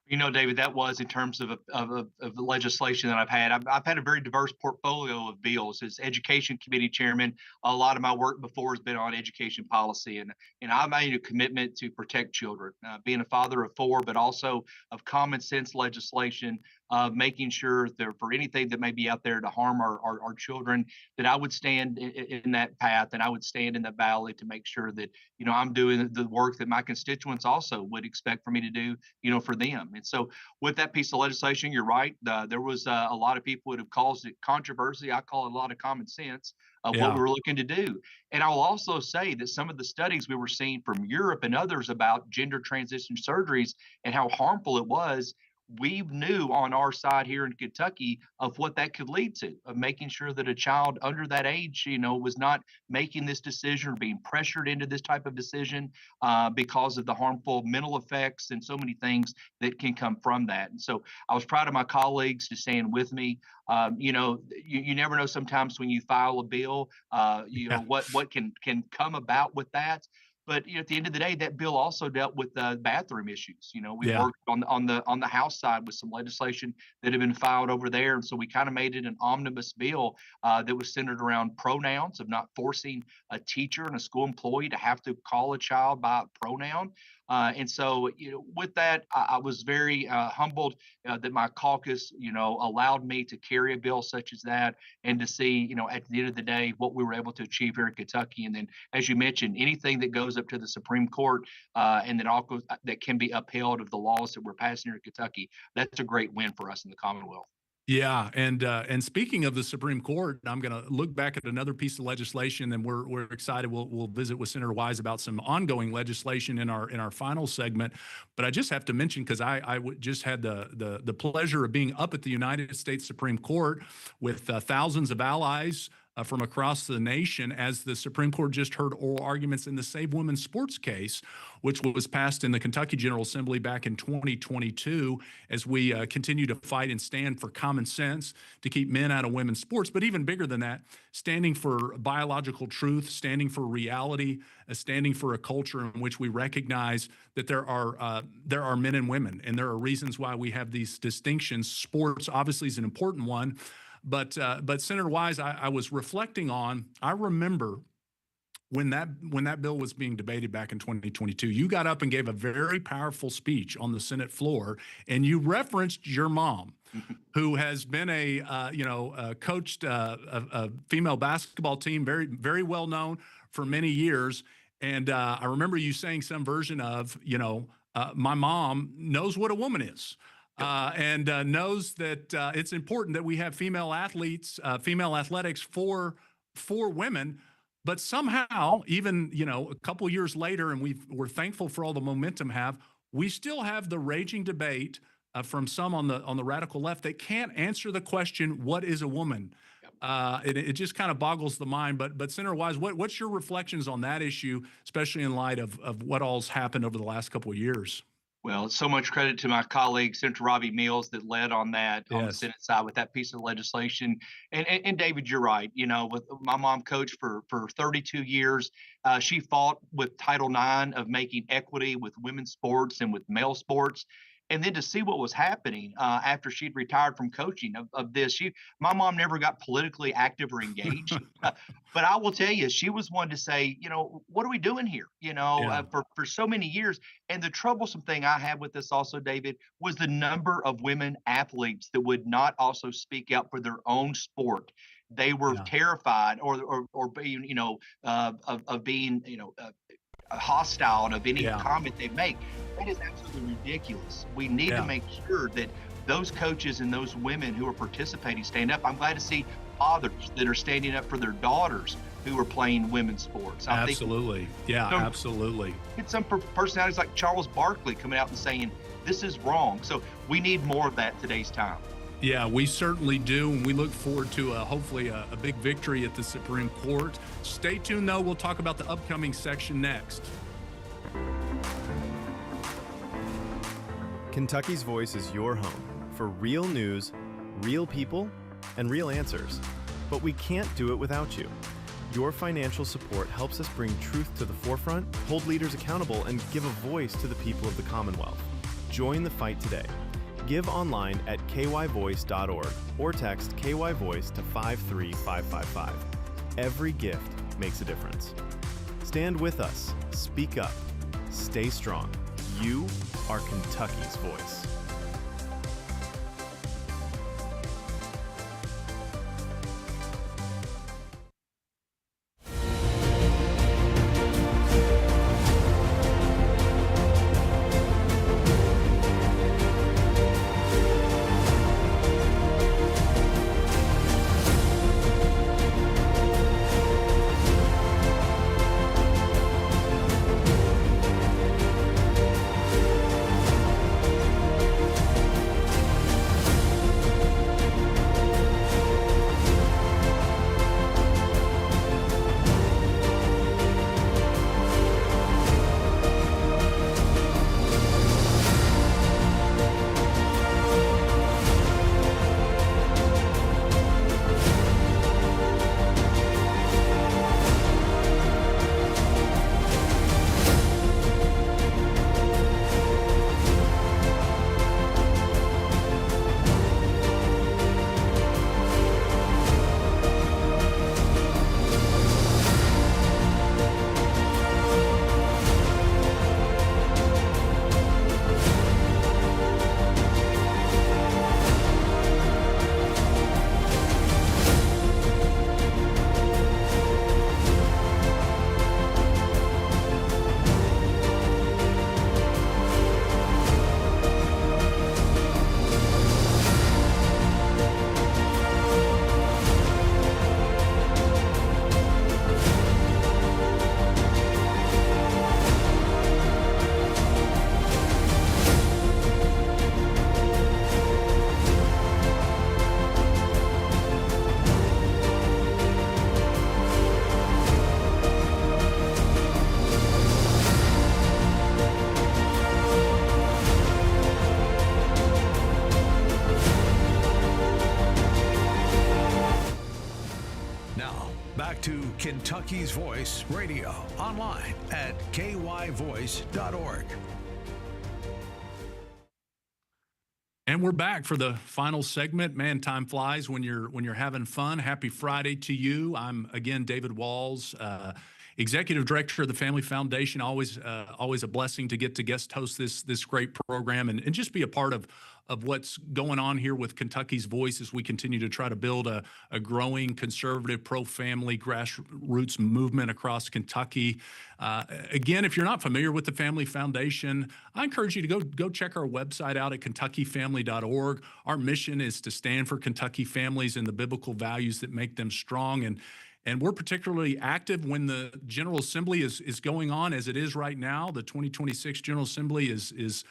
David, that was in terms of the legislation that I've had. I've had a very diverse portfolio of bills. As Education Committee Chairman, a lot of my work before has been on education policy, and I made a commitment to protect children, being a father of 4, but also of common sense legislation, of making sure that for anything that may be out there to harm our children, that I would stand in that path and I would stand in the valley to make sure that I'm doing the work that my constituents also would expect for me to do, for them. And so with that piece of legislation, you're right. There was a lot of people that have caused it controversy. I call it a lot of common sense of what we were looking to do. And I will also say that some of the studies we were seeing from Europe and others about gender transition surgeries and how harmful it was, we knew on our side here in Kentucky of what that could lead to, of making sure that a child under that age, was not making this decision or being pressured into this type of decision because of the harmful mental effects and so many things that can come from that. And so I was proud of my colleagues to stand with me. You never know sometimes when you file a bill, what can come about with that. But at the end of the day, that bill also dealt with bathroom issues. We worked on the House side with some legislation that had been filed over there, and so we kind of made it an omnibus bill that was centered around pronouns, of not forcing a teacher and a school employee to have to call a child by a pronoun. And so, with that, I was very humbled that my caucus, allowed me to carry a bill such as that, and to see, at the end of the day, what we were able to achieve here in Kentucky. And then, as you mentioned, anything that goes up to the Supreme Court and then also that can be upheld of the laws that we're passing here in Kentucky, that's a great win for us in the Commonwealth. Yeah, and speaking of the Supreme Court, I'm going to look back at another piece of legislation, and we're excited. We'll visit with Senator Wise about some ongoing legislation in our final segment. But I just have to mention, because I just had the pleasure of being up at the United States Supreme Court with thousands of allies from across the nation, as the Supreme Court just heard oral arguments in the Save Women's Sports case, which was passed in the Kentucky General Assembly back in 2022, as we continue to fight and stand for common sense to keep men out of women's sports. But even bigger than that, standing for biological truth, standing for reality, standing for a culture in which we recognize that there are men and women, and there are reasons why we have these distinctions. Sports obviously is an important one. But Senator Wise, I was reflecting on, I remember when that bill was being debated back in 2022, you got up and gave a very powerful speech on the Senate floor, and you referenced your mom, who has been coached a female basketball team, very, very well known for many years. And I remember you saying some version of, my mom knows what a woman is. And knows that it's important that we have female athletes, female athletics for women. But somehow, even a couple years later, and we're thankful for all the momentum we still have the raging debate from some on the radical left that can't answer the question, what is a woman? It just kind of boggles the mind. But Senator Wise, what's your reflections on that issue, especially in light of what all's happened over the last couple of years? Well, so much credit to my colleague, Senator Robbie Mills, that led on that on the Senate side with that piece of legislation. And David, you're right. With my mom coached for 32 years. She fought with Title IX of making equity with women's sports and with male sports. And then to see what was happening after she'd retired from coaching of this, my mom never got politically active or engaged. But I will tell you, she was one to say, what are we doing here? For so many years. And the troublesome thing I had with this also, David, was the number of women athletes that would not also speak out for their own sport. They were terrified or being, of being, hostile of any comment they make. That is absolutely ridiculous. We need to make sure that those coaches and those women who are participating stand up. I'm glad to see fathers that are standing up for their daughters who are playing women's sports. Absolutely. Absolutely. Get some personalities like Charles Barkley coming out and saying, this is wrong. So we need more of that today's time. Yeah, we certainly do, and we look forward to hopefully a big victory at the Supreme Court. Stay tuned, though. We'll talk about the upcoming section next. Kentucky's Voice is your home for real news, real people, and real answers. But we can't do it without you. Your financial support helps us bring truth to the forefront, hold leaders accountable, and give a voice to the people of the Commonwealth. Join the fight today. Give online at kyvoice.org or text KYVoice to 53555. Every gift makes a difference. Stand with us, speak up, stay strong. You are Kentucky's voice. to Kentucky's Voice Radio online at kyvoice.org. And we're back for the final segment. Man, time flies when you're having fun. Happy Friday to you. I'm again David Walls, Executive Director of the Family Foundation. Always a blessing to get to guest host this great program and just be a part of what's going on here with Kentucky's Voice as we continue to try to build a growing conservative pro-family grassroots movement across Kentucky. Again, if you're not familiar with the Family Foundation, I encourage you to go check our website out at kentuckyfamily.org. Our mission is to stand for Kentucky families and the biblical values that make them strong. And we're particularly active when the General Assembly is going on as it is right now. The 2026 General Assembly is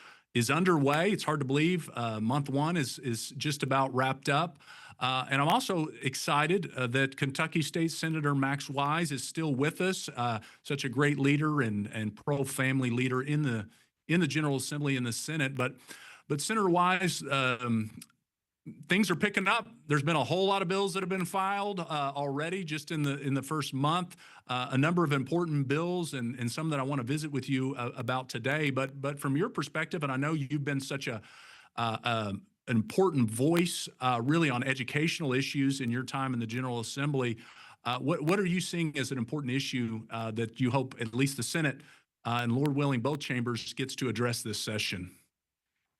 underway. It's hard to believe. Month one is just about wrapped up. And I'm also excited that Kentucky State Senator Max Wise is still with us, such a great leader and pro-family leader in the General Assembly and the Senate. But Senator Wise, things are picking up. There's been a whole lot of bills that have been filed already just in the first month. A number of important bills and some that I want to visit with you about today. But from your perspective, and I know you've been such an important voice really on educational issues in your time in the General Assembly. What are you seeing as an important issue that you hope at least the Senate and Lord willing both chambers gets to address this session?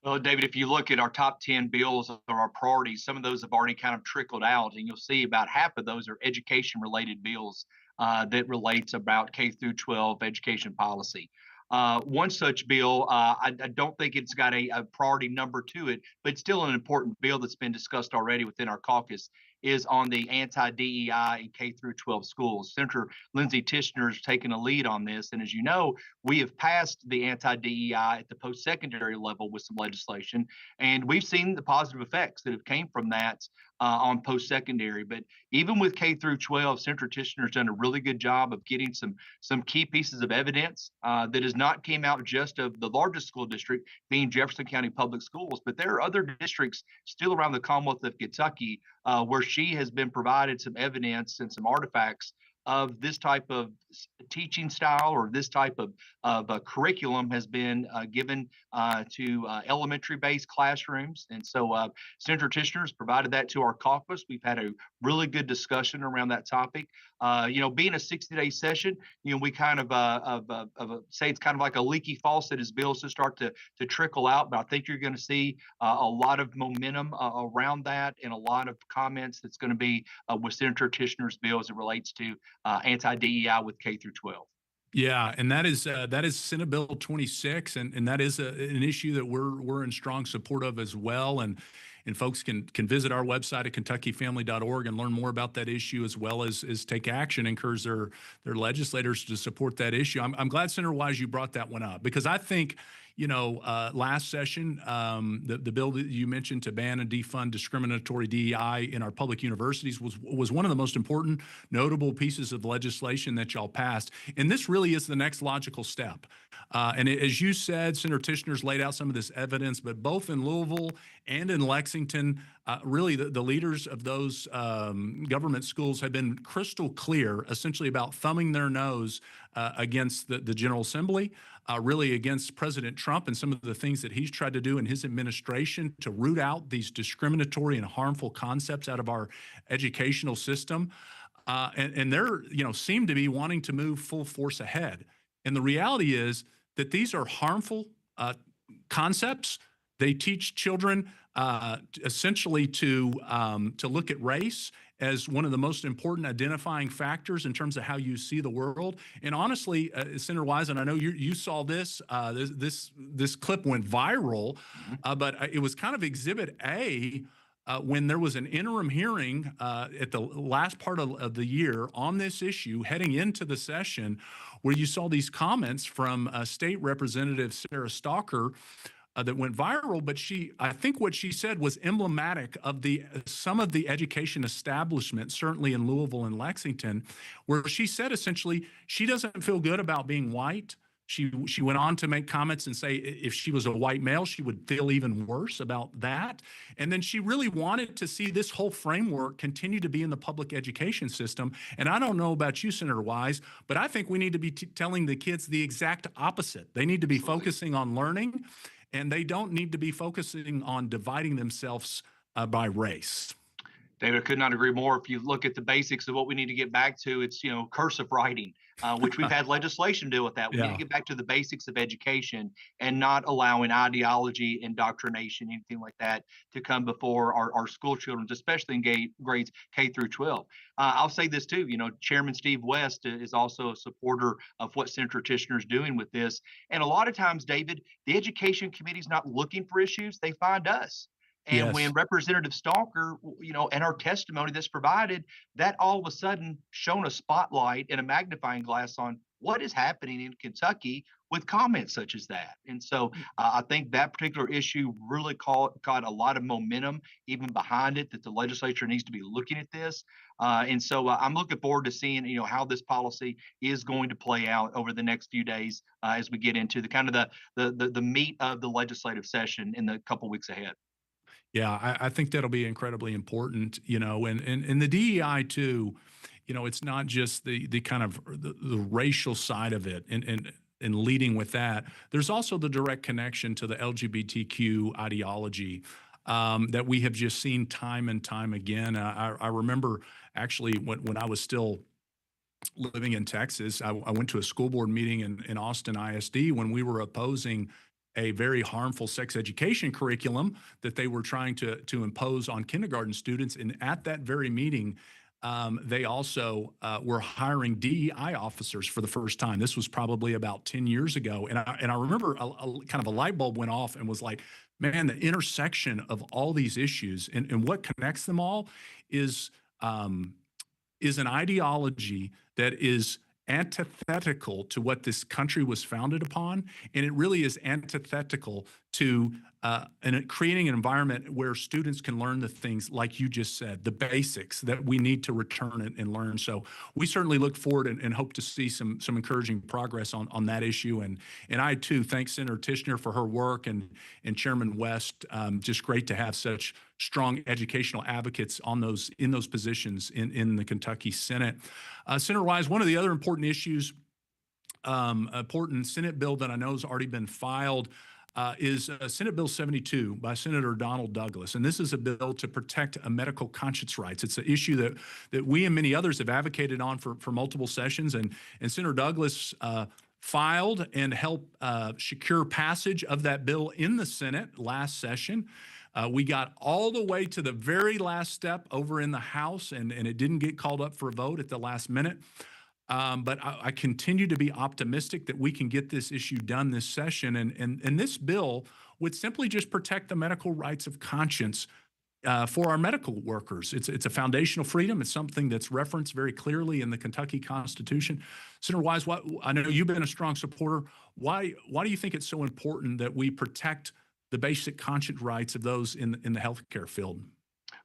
Well, David, if you look at our top 10 bills or our priorities, some of those have already kind of trickled out, and you'll see about half of those are education-related bills that relates about K through 12 education policy. One such bill, I don't think it's got a priority number to it, but it's still an important bill that's been discussed already within our caucus, is on the anti-DEI in K through 12 schools. Senator Lindsey Tishner has taken a lead on this. And as you know, we have passed the anti-DEI at the post-secondary level with some legislation. And we've seen the positive effects that have came from that on post-secondary. But even with K through 12, Senator Tishner's done a really good job of getting some key pieces of evidence that has not came out just of the largest school district being Jefferson County Public Schools, but there are other districts still around the Commonwealth of Kentucky where she has been provided some evidence and some artifacts of this type of teaching style or this type of curriculum has been given to elementary-based classrooms. And so Senator Tishner has provided that to our caucus. We've had a really good discussion around that topic. Being a 60-day session, we kind of say it's kind of like a leaky faucet as bills to start to trickle out. But I think you're going to see a lot of momentum around that and a lot of comments that's going to be with Senator Tishner's bill as it relates to anti-DEI with K through 12. Yeah, and that is Senate Bill 26, and that is an issue that we're in strong support of as well. And folks can visit our website at kentuckyfamily.org and learn more about that issue, as well as take action, encourage their legislators to support that issue. I'm glad, Senator Wise, you brought that one up, because I think, last session, the bill that you mentioned to ban and defund discriminatory DEI in our public universities was one of the most important, notable pieces of legislation that y'all passed. And this really is the next logical step. As you said, Senator Tishner's laid out some of this evidence, but both in Louisville and in Lexington, really the leaders of those government schools have been crystal clear, essentially about thumbing their nose against the General Assembly, really against President Trump and some of the things that he's tried to do in his administration to root out these discriminatory and harmful concepts out of our educational system. And they're, seem to be wanting to move full force ahead. And the reality is that these are harmful concepts. They teach children essentially to look at race as one of the most important identifying factors in terms of how you see the world. And honestly, Senator Wise, and I know you saw this, this clip went viral, but it was kind of Exhibit A when there was an interim hearing at the last part of the year on this issue heading into the session, where you saw these comments from State Representative Sarah Stalker that went viral, but I think what she said was emblematic of some of the education establishment, certainly in Louisville and Lexington, where she said essentially she doesn't feel good about being white. She went on to make comments and say if she was a white male, she would feel even worse about that. And then she really wanted to see this whole framework continue to be in the public education system. And I don't know about you, Senator Wise, but I think we need to be telling the kids the exact opposite. They need to be focusing on learning, and they don't need to be focusing on dividing themselves by race. David, I could not agree more. If you look at the basics of what we need to get back to, it's, cursive writing, which we've had legislation deal with that. We need to get back to the basics of education and not allowing ideology, indoctrination, anything like that to come before our school children, especially in grades K through 12. I'll say this too, Chairman Steve West is also a supporter of what Senator Tishner is doing with this. And a lot of times, David, the education committee is not looking for issues. They find us. And when Yes. Representative Stalker, and our testimony that's provided, that all of a sudden shone a spotlight and a magnifying glass on what is happening in Kentucky with comments such as that. And so I think that particular issue really got a lot of momentum even behind it, that the legislature needs to be looking at this. And so I'm looking forward to seeing, how this policy is going to play out over the next few days as we get into the kind of the meat of the legislative session in the couple weeks ahead. Yeah, I think that'll be incredibly important, and the DEI too, it's not just the kind of the racial side of it and leading with that. There's also the direct connection to the LGBTQ ideology that we have just seen time and time again. I remember actually when I was still living in Texas, I went to a school board meeting in Austin ISD when we were opposing a very harmful sex education curriculum that they were trying to impose on kindergarten students. And at that very meeting, they also were hiring DEI officers for the first time. This was probably about 10 years ago. And I remember kind of a light bulb went off and was like, man, the intersection of all these issues and what connects them all is an ideology that is antithetical to what this country was founded upon. And it really is antithetical to creating an environment where students can learn the things, like you just said, the basics that we need to return and learn. So we certainly look forward and hope to see some encouraging progress on that issue. And I too thank Senator Tishner for her work and Chairman West. Just great to have such strong educational advocates in those positions in the Kentucky Senate. Senator Wise, one of the other important issues, important Senate bill that I know has already been filed is Senate Bill 72 by Senator Donald Douglas. And this is a bill to protect medical conscience rights. It's an issue that we and many others have advocated on for multiple sessions. And Senator Douglas filed and helped secure passage of that bill in the Senate last session. We got all the way to the very last step over in the House, and it didn't get called up for a vote at the last minute. But I continue to be optimistic that we can get this issue done this session. And this bill would simply just protect the medical rights of conscience for our medical workers. It's a foundational freedom. It's something that's referenced very clearly in the Kentucky Constitution. Senator Wise, I know you've been a strong supporter. Why do you think it's so important that we protect the basic conscience rights of those in the healthcare field?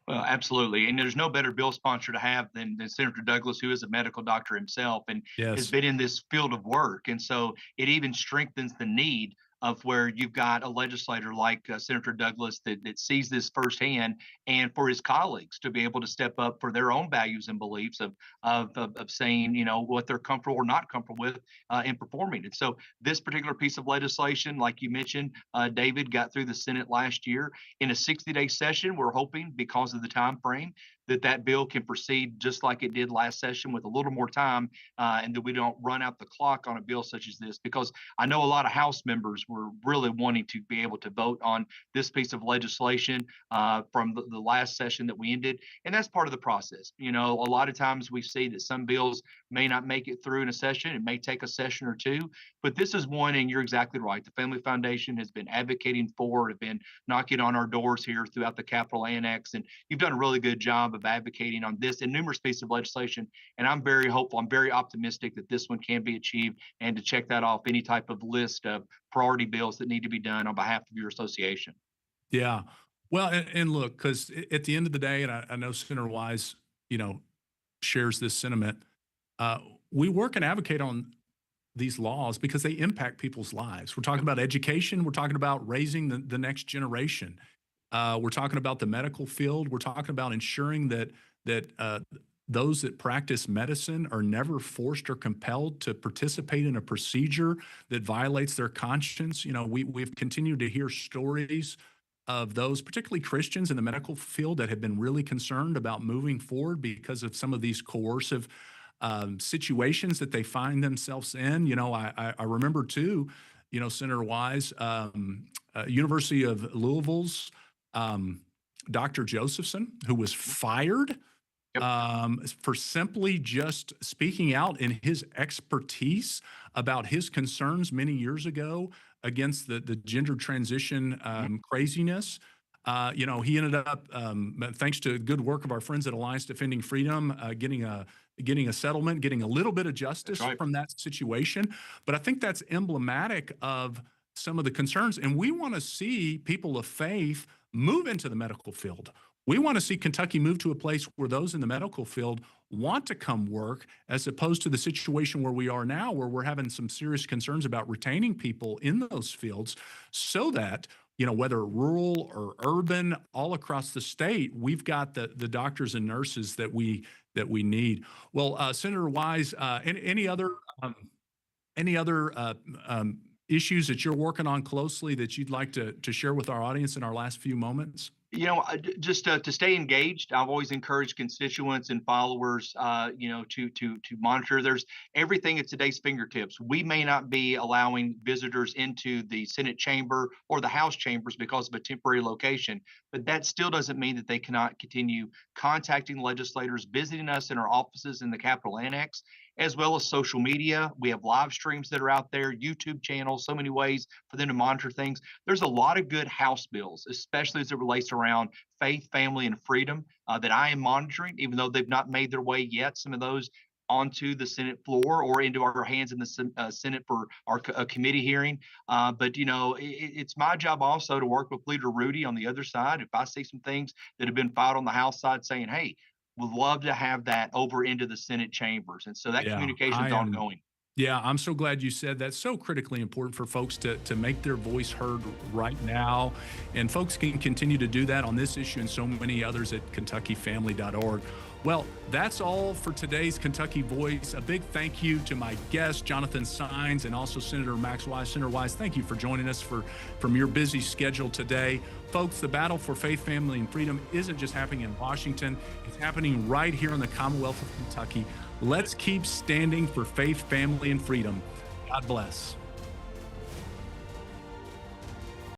Well, absolutely. And there's no better bill sponsor to have than Senator Douglas, who is a medical doctor himself and has Yes. been in this field of work. And so it even strengthens the need of where you've got a legislator like Senator Douglas that sees this firsthand, and for his colleagues to be able to step up for their own values and beliefs of saying, what they're comfortable or not comfortable with in performing. And so this particular piece of legislation, like you mentioned, David, got through the Senate last year in a 60-day session. We're hoping, because of the time frame, that bill can proceed just like it did last session with a little more time, and that we don't run out the clock on a bill such as this, because I know a lot of House members were really wanting to be able to vote on this piece of legislation from the last session that we ended. And that's part of the process. A lot of times we see that some bills may not make it through in a session. It may take a session or two, but this is one, and you're exactly right. The Family Foundation has been advocating for, have been knocking on our doors here throughout the Capitol Annex, and you've done a really good job of advocating on this and numerous pieces of legislation. And I'm very hopeful, I'm very optimistic that this one can be achieved, and to check that off any type of list of priority bills that need to be done on behalf of your association. Yeah. Well, and look, because at the end of the day, and I know Senator Wise, shares this sentiment. We work and advocate on these laws because they impact people's lives. We're talking about education. We're talking about raising the next generation. We're talking about the medical field. We're talking about ensuring that those that practice medicine are never forced or compelled to participate in a procedure that violates their conscience. You know, we've continued to hear stories of those, particularly Christians in the medical field, that have been really concerned about moving forward because of some of these coercive situations that they find themselves in. You know, I remember too, you know, Senator Wise, University of Louisville's Dr. Josephson, who was fired for simply just speaking out in his expertise about his concerns many years ago against the gender transition craziness. You know, he ended up, thanks to good work of our friends at Alliance Defending Freedom, getting a settlement, getting a little bit of justice from that situation. But I think that's emblematic of some of the concerns. And we want to see people of faith move into the medical field. We want to see Kentucky move to a place where those in the medical field want to come work, as opposed to the situation where we are now, where we're having some serious concerns about retaining people in those fields, so that, you know, whether rural or urban, all across the state, we've got the doctors and nurses that we need. Well, Senator Wise, any other issues that you're working on closely that you'd like to share with our audience in our last few moments? You know, just to stay engaged, I've always encouraged constituents and followers, you know, to monitor. There's everything at today's fingertips. We may not be allowing visitors into the Senate chamber or the House chambers because of a temporary location, but that still doesn't mean that they cannot continue contacting legislators, visiting us in our offices in the Capitol Annex, as well as social media. We have live streams that are out there, YouTube channels, so many ways for them to monitor things. There's a lot of good House bills, especially as it relates around faith, family, and freedom, that I am monitoring, even though they've not made their way yet, some of those onto the Senate floor or into our hands in the Senate for our committee hearing. But, you know, it's my job also to work with Leader Rudy on the other side. If I see some things that have been filed on the House side saying, hey, would love to have that over into the Senate chambers. And so that communication is ongoing. Yeah, I'm so glad you said that. So critically important for folks to make their voice heard right now. And folks can continue to do that on this issue and so many others at KentuckyFamily.org. Well, that's all for today's Kentucky Voice. A big thank you to my guest, Jonathan Saenz, and also Senator Max Wise. Senator Wise, thank you for joining us from your busy schedule today. Folks, the battle for faith, family, and freedom isn't just happening in Washington. It's happening right here in the Commonwealth of Kentucky. Let's keep standing for faith, family, and freedom. God bless.